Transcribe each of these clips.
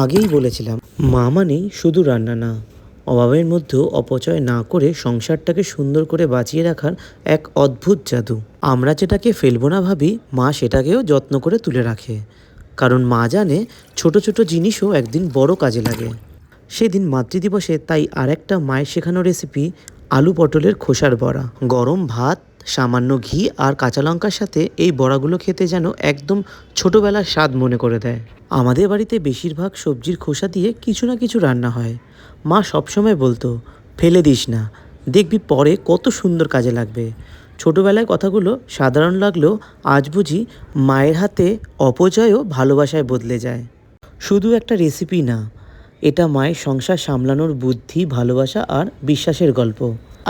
আগেই বলেছিলাম, মা মানেই শুধু রান্না না, অভাবের মধ্যেও অপচয় না করে সংসারটাকে সুন্দর করে বাঁচিয়ে রাখার এক অদ্ভুত জাদু। আমরা যেটাকে ফেলবো না ভাবি, মা সেটাকেও যত্ন করে তুলে রাখে। কারণ মা জানে ছোট ছোট জিনিসও একদিন বড় কাজে লাগে। সেদিন মাতৃদিবসে তাই আরেকটা মায়ের শেখানো রেসিপি, আলু পটলের খোসার বড়া। গরম ভাত, সামান্য ঘি আর কাঁচা লঙ্কার সাথে এই বড়াগুলো খেতে যেন একদম ছোটবেলার স্বাদ মনে করে দেয়। আমাদের বাড়িতে বেশিরভাগ সবজির খোসা দিয়ে কিছু না কিছু রান্না হয়। মা সবসময় বলতো, ফেলে দিস না, দেখবি পরে কত সুন্দর কাজে লাগবে। ছোটবেলায় কথাগুলো সাধারণ লাগলেও আজ বুঝি মায়ের হাতে অপচয়ও ভালোবাসায় বদলে যায়। শুধু একটা রেসিপি না, এটা মায়ের সংসার সামলানোর বুদ্ধি, ভালোবাসা আর বিশ্বাসের গল্প।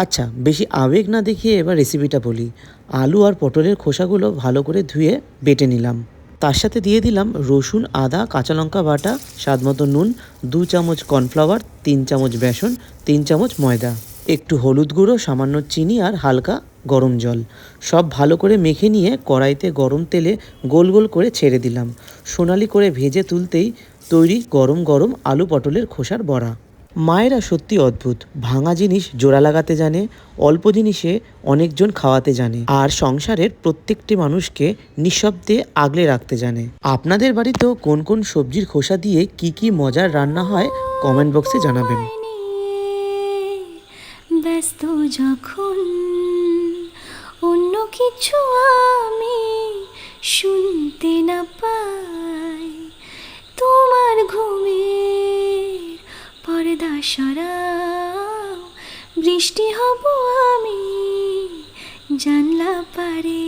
আচ্ছা, বেশি আবেগ না দেখিয়ে এবার রেসিপিটা বলি। আলু আর পটলের খোসাগুলো ভালো করে ধুয়ে বেটে নিলাম। তার সাথে দিয়ে দিলাম রসুন, আদা, কাঁচা লঙ্কা বাটা, স্বাদমতো নুন, 2 চামচ কর্নফ্লাওয়ার, 3 চামচ বেসন, 3 চামচ ময়দা, একটু হলুদ গুঁড়ো, সামান্য চিনি আর হালকা গরম জল। সব ভালো করে মেখে নিয়ে কড়াইতে গরম তেলে গোল গোল করে ছেড়ে দিলাম। সোনালি করে ভেজে তুলতেই তৈরি গরম গরম আলু পটলের খোসার বড়া। মায়েরা সত্যি অদ্ভুত, ভাঙা জিনিস জোড়া লাগাতে জানে, অল্প জিনিসে অনেকজন খাওয়াতে জানে, আর সংসারের প্রত্যেকটি মানুষকে নিঃশব্দে আগলে রাখতে জানে। আপনাদের বাড়িতেও কোন কোন সবজির খোসা দিয়ে কি কি মজার রান্না হয় কমেন্ট বক্সে জানাবেন। ব্যস্ত যখন অন্য কিছু আমি শুনতে না পাই, তোমার ঘুমের পর্দা সরাও, বৃষ্টি হব আমি জানলা পারে।